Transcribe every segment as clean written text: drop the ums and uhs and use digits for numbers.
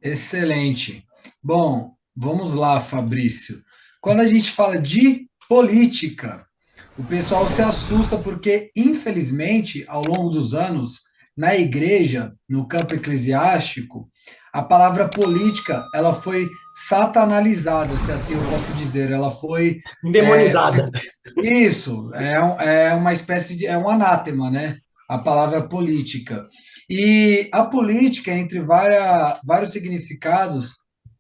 Excelente. Bom, vamos lá, Fabrício. Quando a gente fala de política, o pessoal se assusta porque, infelizmente, ao longo dos anos, na igreja, no campo eclesiástico, a palavra política, ela foi satanalizada, se assim eu posso dizer. Ela foi, é, Endemonizada. isso, é uma espécie de, é um anátema, né? A palavra política. E a política, entre vários significados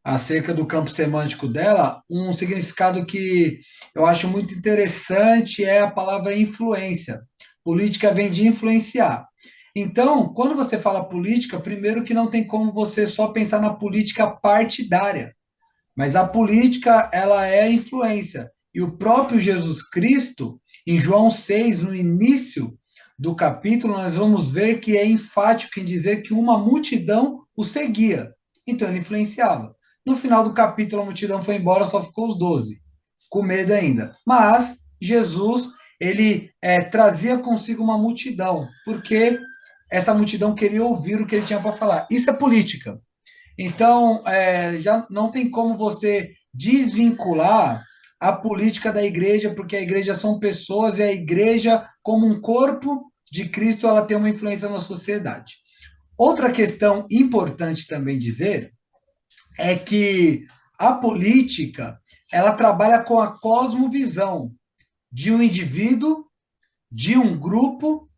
acerca do campo semântico dela, um significado que eu acho muito interessante é a palavra influência. Política vem de influenciar. Então, quando você fala política, primeiro que não tem como você só pensar na política partidária. Mas a política, ela é influência. E o próprio Jesus Cristo, em João 6, no início do capítulo, nós vamos ver que é enfático em dizer que uma multidão o seguia. Então ele influenciava. No final do capítulo, a multidão foi embora, só ficou os 12, com medo ainda. Mas Jesus, ele trazia consigo uma multidão, porque essa multidão queria ouvir o que ele tinha para falar. Isso é política. Então, já não tem como você desvincular a política da igreja, porque a igreja são pessoas e a igreja, como um corpo de Cristo, ela tem uma influência na sociedade. Outra questão importante também dizer é que a política, ela trabalha com a cosmovisão de um indivíduo, de um grupo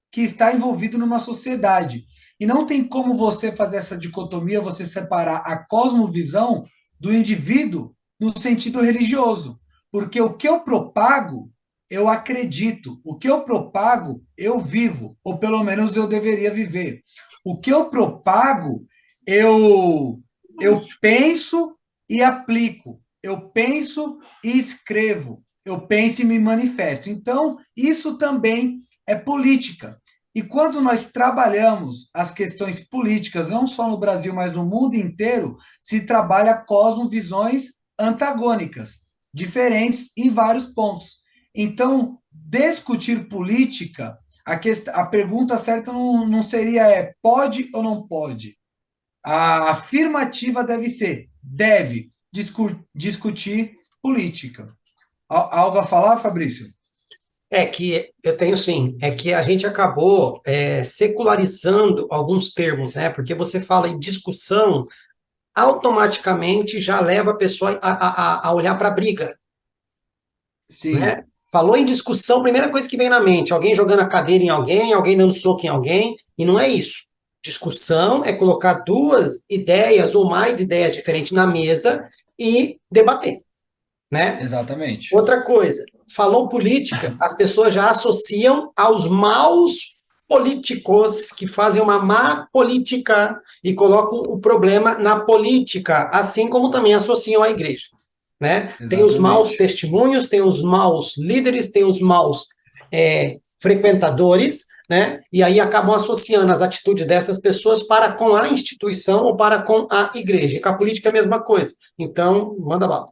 que está envolvido numa sociedade. E não tem como você fazer essa dicotomia, você separar a cosmovisão do indivíduo no sentido religioso. Porque o que eu propago, eu acredito. O que eu propago, eu vivo. Ou pelo menos eu deveria viver. O que eu propago, eu, eu penso e aplico. Eu penso e escrevo. Eu penso e me manifesto. Então, isso também é política. E quando nós trabalhamos as questões políticas, não só no Brasil, mas no mundo inteiro, se trabalha cosmovisões antagônicas, diferentes em vários pontos. Então, discutir política, a pergunta certa não seria pode ou não pode? A afirmativa deve ser deve discutir política. Algo a falar, Fabrício? É que eu tenho sim, é que a gente acabou secularizando alguns termos, né? Porque você fala em discussão, automaticamente já leva a pessoa a olhar para a briga, Sim, né? Falou em discussão, primeira coisa que vem na mente, alguém jogando a cadeira em alguém, alguém dando soco em alguém, e não é isso. Discussão é colocar duas ideias ou mais ideias diferentes na mesa e debater, né? exatamente. Outra coisa, falou política, as pessoas já associam aos maus políticos que fazem uma má política e colocam o problema na política, assim como também associam à igreja, né? Tem os maus Exatamente. testemunhos, tem os maus líderes, tem os maus frequentadores, né? E aí acabam associando as atitudes dessas pessoas para com a instituição ou para com a igreja. E com a política é a mesma coisa. Então, manda bala.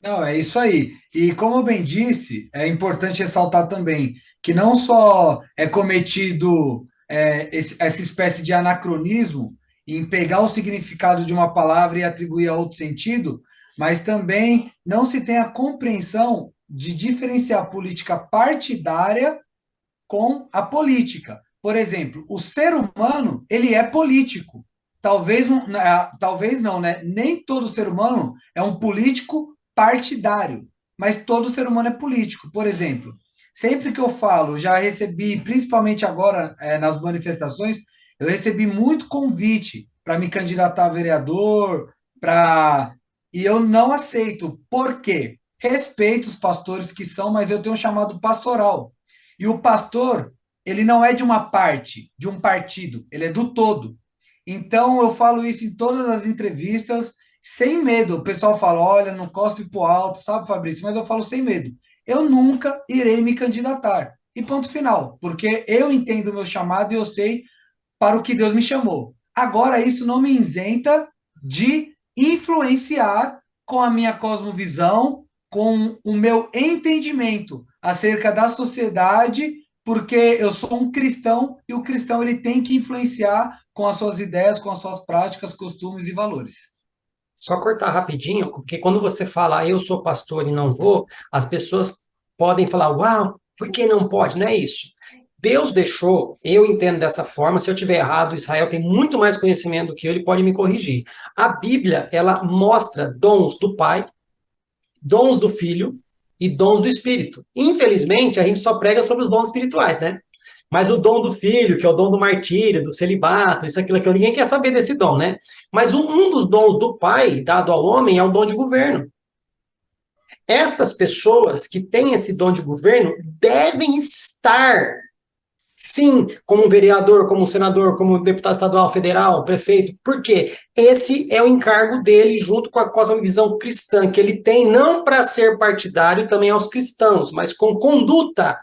Não, é isso aí. E como eu bem disse, é importante ressaltar também que não só é cometido essa espécie de anacronismo em pegar o significado de uma palavra e atribuir a outro sentido, mas também não se tem a compreensão de diferenciar a política partidária com a política. Por exemplo, o ser humano, ele é político. Talvez não, né? Nem todo ser humano é um político partidário, mas todo ser humano é político. Por exemplo, sempre que eu falo, já recebi, principalmente agora nas manifestações, eu recebi muito convite para me candidatar a vereador, para e eu não aceito. Por quê? Respeito os pastores que são, mas eu tenho um chamado pastoral. E o pastor, ele não é de uma parte, de um partido, ele é do todo. Então eu falo isso em todas as entrevistas, sem medo. O pessoal fala: olha, não cospe pro alto, sabe, Fabrício? Mas eu falo sem medo. Eu nunca irei me candidatar. E ponto final, porque eu entendo o meu chamado e eu sei para o que Deus me chamou. Agora, isso não me isenta de influenciar com a minha cosmovisão, com o meu entendimento acerca da sociedade porque eu sou um cristão e o cristão ele tem que influenciar com as suas ideias, com as suas práticas, costumes e valores. Só cortar rapidinho, porque quando você fala eu sou pastor e não vou, as pessoas podem falar, uau, por que não pode? Não é isso. Deus deixou, eu entendo dessa forma, se eu tiver errado, Israel tem muito mais conhecimento do que eu, ele pode me corrigir. A Bíblia, ela mostra dons do Pai, dons do Filho e dons do Espírito. Infelizmente, a gente só prega sobre os dons espirituais, né? Mas o dom do filho, que é o dom do martírio, do celibato, isso, aquilo, ninguém quer saber desse dom, né? Mas um dos dons do pai, dado ao homem, é o dom de governo. Estas pessoas que têm esse dom de governo devem estar, sim, como um vereador, como um senador, como um deputado estadual, federal, prefeito. Por quê? Esse é o encargo dele, junto com a cosmovisão cristã, que ele tem, não para ser partidário também aos cristãos, mas com conduta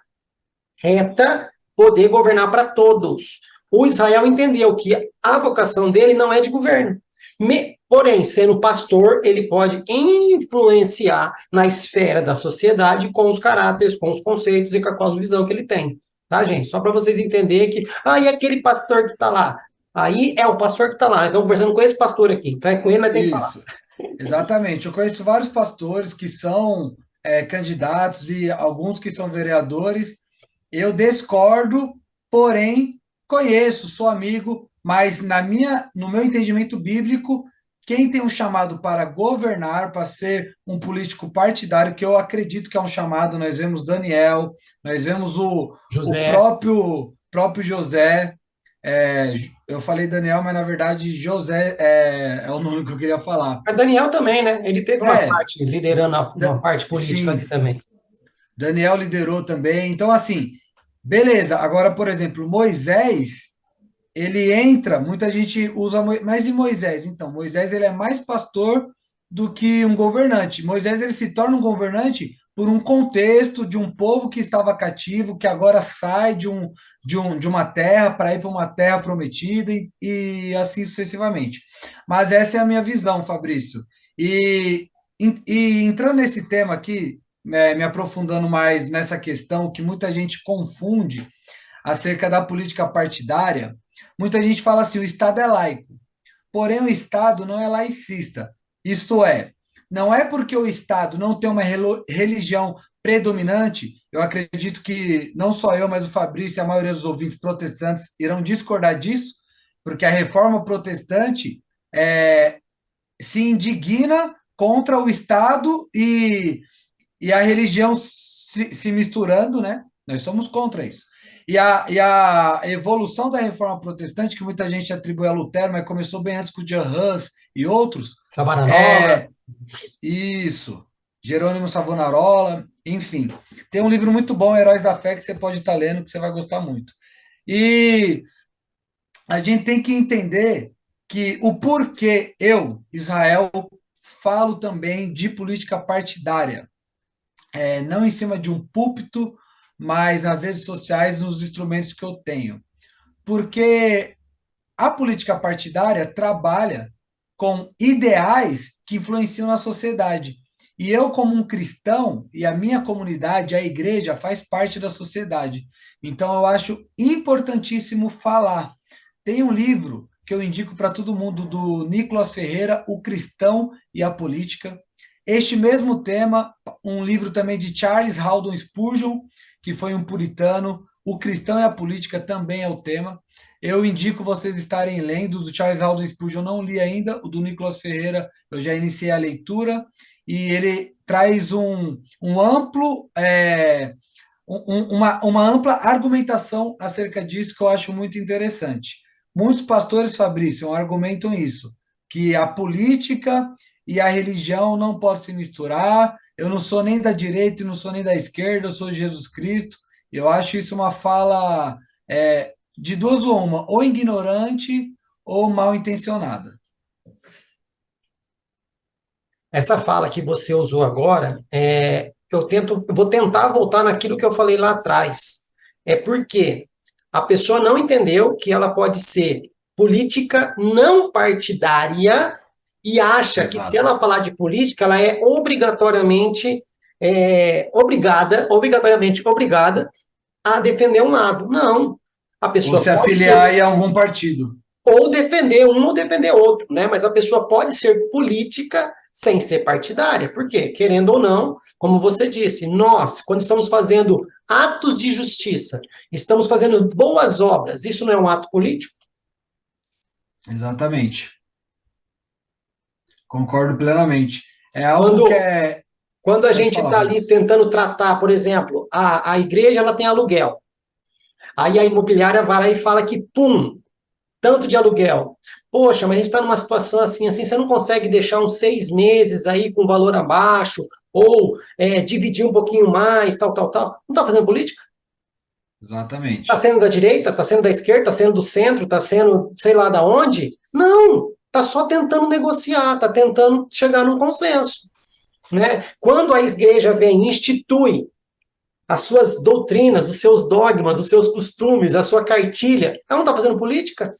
reta, poder governar para todos. O Israel entendeu que a vocação dele não é de governo. Porém, sendo pastor, ele pode influenciar na esfera da sociedade com os caráteres, com os conceitos e com a cosmovisão que ele tem. Tá, gente? Só para vocês entenderem que, e aquele pastor que está lá? Aí é o pastor que está lá. Então, conversando com esse pastor aqui. Então, é com ele que nós temos que falar. Isso, exatamente. Eu conheço vários pastores que são candidatos e alguns que são vereadores. Eu discordo, porém conheço, sou amigo, mas no meu entendimento bíblico, quem tem um chamado para governar, para ser um político partidário, que eu acredito que é um chamado, nós vemos Daniel, nós vemos o José. próprio José, eu falei Daniel, mas na verdade José é o nome que eu queria falar. Mas Daniel também, né? Ele teve uma É, parte liderando uma parte política sim, ali também. Daniel liderou também. Então, assim, beleza. Agora, por exemplo, Moisés, ele entra, muita gente usa, mas e Moisés? Então, Moisés ele é mais pastor do que um governante. Moisés ele se torna um governante por um contexto de um povo que estava cativo, que agora sai de uma terra para ir para uma terra prometida e assim sucessivamente. Mas essa é a minha visão, Fabrício. E, e entrando nesse tema aqui, me aprofundando mais nessa questão que muita gente confunde acerca da política partidária, muita gente fala assim: o Estado é laico, porém o Estado não é laicista. Isto é, não é porque o Estado não tem uma religião predominante, eu acredito que não só eu, mas o Fabrício e a maioria dos ouvintes protestantes irão discordar disso, porque a reforma protestante se indigna contra o Estado e a religião se misturando, né? Nós somos contra isso. E a evolução da reforma protestante, que muita gente atribui a Lutero, mas começou bem antes com o John Hus e outros, Savaranova. é isso. Jerônimo Savonarola, enfim. Tem um livro muito bom, Heróis da Fé, que você pode estar lendo, que você vai gostar muito. E a gente tem que entender que o porquê eu, Israel, falo também de política partidária, não em cima de um púlpito, mas nas redes sociais, nos instrumentos que eu tenho. Porque a política partidária trabalha com ideais que influenciam na sociedade. E eu, como um cristão, e a minha comunidade, a igreja, faz parte da sociedade. Então, eu acho importantíssimo falar. Tem um livro que eu indico para todo mundo, do Nicolas Ferreira, O Cristão e a Política. Este mesmo tema, um livro também de Charles Haddon Spurgeon, que foi um puritano. O Cristão e a Política também é o tema. Eu indico vocês estarem lendo. Do Charles Haddon Spurgeon eu não li ainda, o do Nicolas Ferreira eu já iniciei a leitura, e ele traz um amplo, uma ampla argumentação acerca disso que eu acho muito interessante. Muitos pastores, Fabrício, argumentam isso, que a política e a religião não podem se misturar. Eu não sou nem da direita e não sou nem da esquerda, eu sou Jesus Cristo. Eu acho isso uma fala de duas ou uma, ou ignorante ou mal intencionada. Essa fala que você usou agora, eu vou tentar voltar naquilo que eu falei lá atrás. É porque a pessoa não entendeu que ela pode ser política não partidária e acha que se Exato. ela falar de política, ela é obrigatoriamente obrigada a defender um lado. Não. A Ou pessoa se pode ser afiliar a algum partido. ou defender um ou defender outro, né? Mas a pessoa pode ser política sem ser partidária. Por quê? Querendo ou não, como você disse, nós, quando estamos fazendo atos de justiça, estamos fazendo boas obras, isso não é um ato político? Exatamente. Concordo plenamente. É algo que Quando, é. quando a Pode gente falar, está ali Fabrício. tentando tratar, por exemplo, a igreja ela tem aluguel. Aí a imobiliária vai lá e fala que, pum, tanto de aluguel. Poxa, mas a gente está numa situação assim, assim, você não consegue deixar uns 6 meses aí com valor abaixo, ou dividir um pouquinho mais, tal, tal, tal. Não está fazendo política? Está Exatamente. sendo da direita, está sendo da esquerda, está sendo do centro, está sendo sei lá da onde? Não, está só tentando negociar, está tentando chegar num consenso. Né? Quando a igreja vem e institui as suas doutrinas, os seus dogmas, os seus costumes, a sua cartilha, ela não está fazendo política?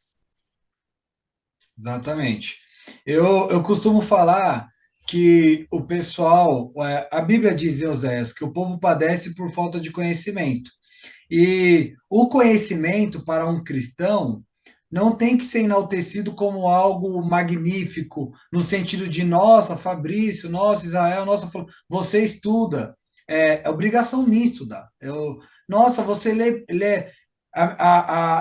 Exatamente. Eu costumo falar que o pessoal, a Bíblia diz em Oséias que o povo padece por falta de conhecimento. E o conhecimento para um cristão não tem que ser enaltecido como algo magnífico, no sentido de, nossa, Fabrício, nossa, Israel, nossa, você estuda. É obrigação minha estudar. Nossa, você lê.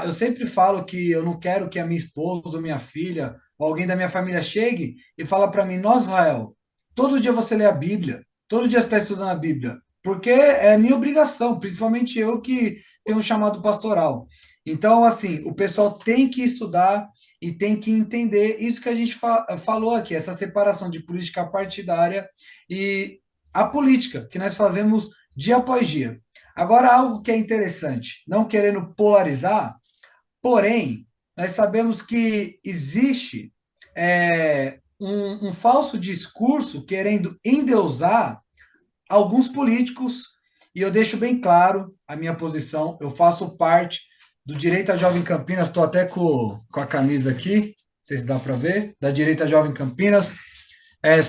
Eu sempre falo que eu não quero que a minha esposa ou minha filha ou alguém da minha família chegue e fala para mim, nossa, Israel, todo dia você lê a Bíblia, todo dia você está estudando a Bíblia, porque é minha obrigação, principalmente eu que tenho um chamado pastoral. Então, assim, o pessoal tem que estudar e tem que entender isso que a gente falou aqui, essa separação de política partidária e a política que nós fazemos dia após dia. Agora, algo que é interessante, não querendo polarizar, porém, nós sabemos que existe um falso discurso querendo endeusar alguns políticos, e eu deixo bem claro a minha posição. Eu faço parte do Direita Jovem Campinas, estou até com a camisa aqui, não sei se dá para ver, da Direita Jovem Campinas.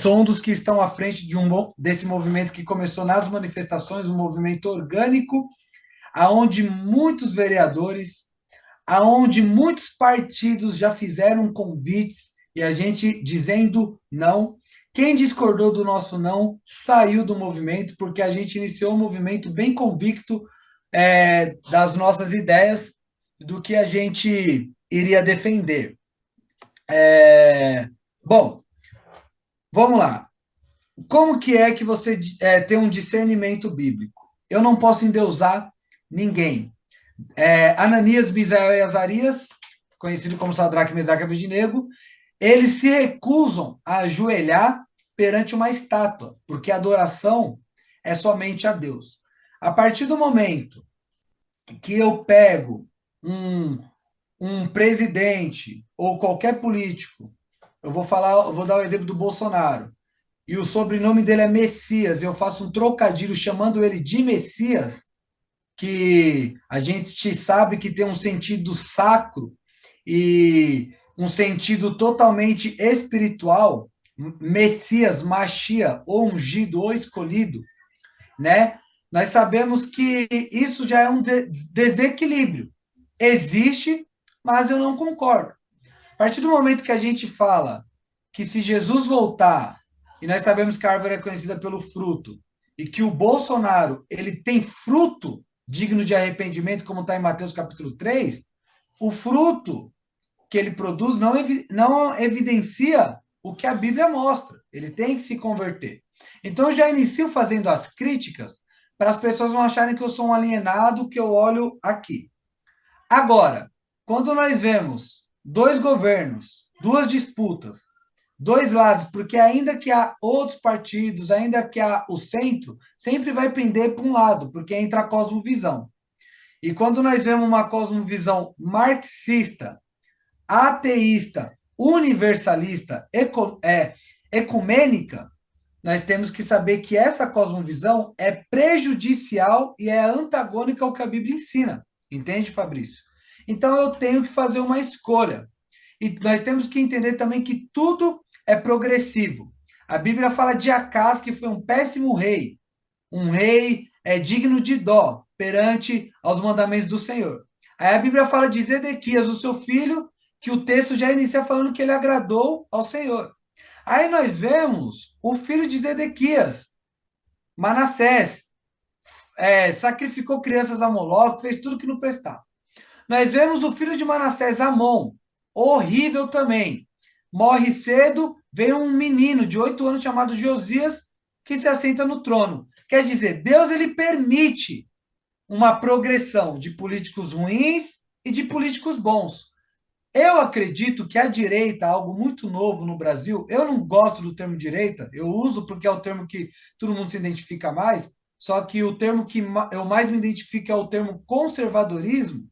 Sou um dos que estão à frente desse movimento que começou nas manifestações, um movimento orgânico, aonde muitos vereadores, aonde muitos partidos já fizeram convites e a gente dizendo não. Quem discordou do nosso não saiu do movimento, porque a gente iniciou um movimento bem convicto das nossas ideias, do que a gente iria defender. Bom, vamos lá. Como que é que você tem um discernimento bíblico? Eu não posso endeusar ninguém. Ananias, Misael e Azarias, conhecido como Sadraque, Mesaque e Abednego, eles se recusam a ajoelhar perante uma estátua, porque a adoração é somente a Deus. A partir do momento que eu pego um, um presidente ou qualquer político, eu vou dar o exemplo do Bolsonaro, e o sobrenome dele é Messias, eu faço um trocadilho chamando ele de Messias, que a gente sabe que tem um sentido sacro e um sentido totalmente espiritual, Messias, Machia, ou ungido, ou escolhido, né? Nós sabemos que isso já é um desequilíbrio. Existe, mas eu não concordo. A partir do momento que a gente fala que se Jesus voltar, e nós sabemos que a árvore é conhecida pelo fruto, e que o Bolsonaro ele tem fruto digno de arrependimento, como está em Mateus capítulo 3, o fruto que ele produz não evidencia o que a Bíblia mostra. Ele tem que se converter. Então eu já inicio fazendo as críticas para as pessoas não acharem que eu sou um alienado, que eu olho aqui. Agora, quando nós vemos dois governos, duas disputas, dois lados, porque ainda que há outros partidos, ainda que há o centro, sempre vai pender para um lado, porque entra a cosmovisão. E quando nós vemos uma cosmovisão marxista, ateísta, universalista, ecumênica, nós temos que saber que essa cosmovisão é prejudicial e é antagônica ao que a Bíblia ensina. Entende, Fabrício? Então eu tenho que fazer uma escolha. E nós temos que entender também que tudo é progressivo. A Bíblia fala de Acás, que foi um péssimo rei, um rei é digno de dó perante aos mandamentos do Senhor. Aí a Bíblia fala de Zedequias, o seu filho, que o texto já inicia falando que ele agradou ao Senhor. Aí nós vemos o filho de Zedequias, Manassés, sacrificou crianças a Moloque, fez tudo que não prestava. Nós vemos o filho de Manassés, Amon, horrível também. Morre cedo, vem um menino de 8 anos chamado Josias, que se assenta no trono. Quer dizer, Deus ele permite uma progressão de políticos ruins e de políticos bons. Eu acredito que a direita, algo muito novo no Brasil, eu não gosto do termo direita, eu uso porque é o termo que todo mundo se identifica mais, só que o termo que eu mais me identifico é o termo conservadorismo,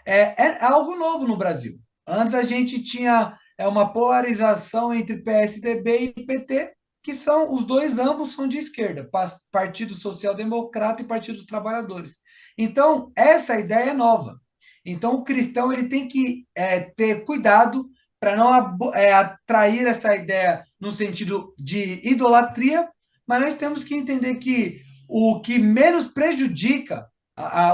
é algo novo no Brasil. Antes a gente tinha uma polarização entre PSDB e PT, que são os dois, ambos são de esquerda, Partido Social Democrata e Partido dos Trabalhadores. Então, essa ideia é nova. Então, o cristão ele tem que ter cuidado para não atrair essa ideia no sentido de idolatria, mas nós temos que entender que o que menos prejudica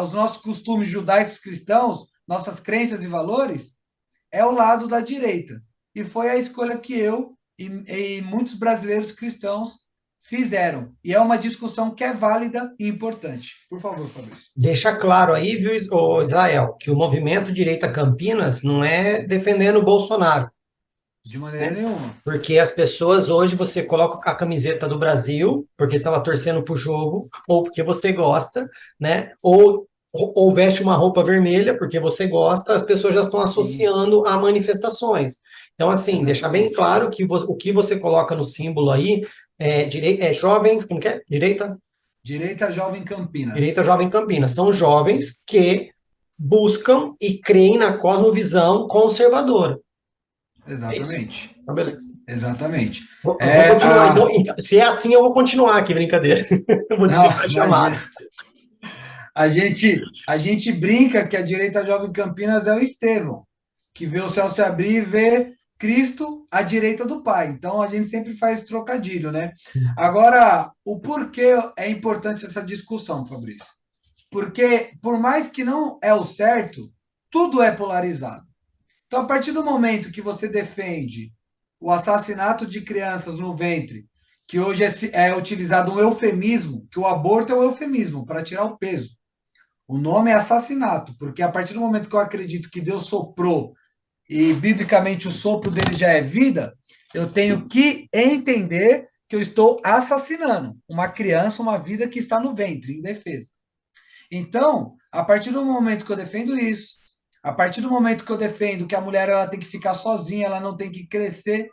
os nossos costumes judaicos cristãos, nossas crenças e valores, é o lado da direita. E foi a escolha que eu e muitos brasileiros cristãos fizeram. E é uma discussão que é válida e importante. Por favor, Fabrício. Deixa claro aí, viu, Israel, que o movimento Direita Campinas não é defendendo o Bolsonaro, De maneira né? nenhuma. Porque as pessoas hoje você coloca a camiseta do Brasil, porque estava torcendo para o jogo, ou porque você gosta, né? Ou veste uma roupa vermelha porque você gosta, as pessoas já estão Sim, associando a manifestações. Então, assim, deixar bem exatamente. claro que o que você coloca no símbolo aí é jovem, como que é? Direita Jovem Direita Campinas. Jovem Campinas. São jovens que buscam e creem na cosmovisão conservadora. É isso? Exatamente. Então, beleza. Exatamente. Vou É, continuar. Então, se é assim, eu vou continuar aqui, brincadeira. Eu vou não, desligar a chamada. imagina. A gente brinca que a direita Jovem Campinas é o Estevão, que vê o céu se abrir e vê Cristo à direita do Pai. Então a gente sempre faz trocadilho, né? Agora, o porquê é importante essa discussão, Fabrício? Porque, por mais que não é o certo, tudo é polarizado. Então, a partir do momento que você defende o assassinato de crianças no ventre, que hoje é utilizado um eufemismo, que o aborto é um eufemismo para tirar o peso. O nome é assassinato, porque a partir do momento que eu acredito que Deus soprou e biblicamente o sopro dele já é vida, eu tenho que entender que eu estou assassinando uma criança, uma vida que está no ventre, indefesa. Então, a partir do momento que eu defendo isso, a partir do momento que eu defendo que a mulher ela tem que ficar sozinha, ela não tem que crescer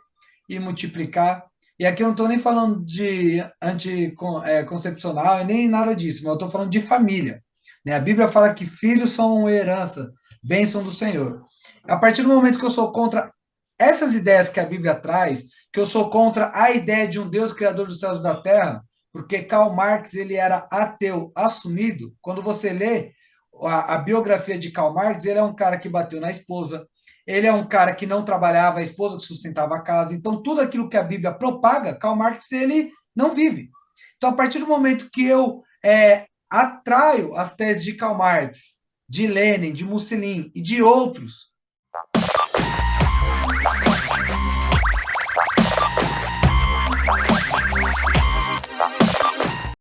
e multiplicar. E aqui eu não estou nem falando de anticoncepcional, nem nada disso, mas eu estou falando de família. Né? A Bíblia fala que filhos são herança, bênção do Senhor. A partir do momento que eu sou contra essas ideias que a Bíblia traz, que eu sou contra a ideia de um Deus criador dos céus e da terra, porque Karl Marx ele era ateu assumido. Quando você lê a biografia de Karl Marx, ele é um cara que bateu na esposa, ele é um cara que não trabalhava, a esposa que sustentava a casa. Então, tudo aquilo que a Bíblia propaga, Karl Marx ele não vive. Então, a partir do momento que eu atraio as teses de Karl Marx, de Lenin, de Mussolini e de outros,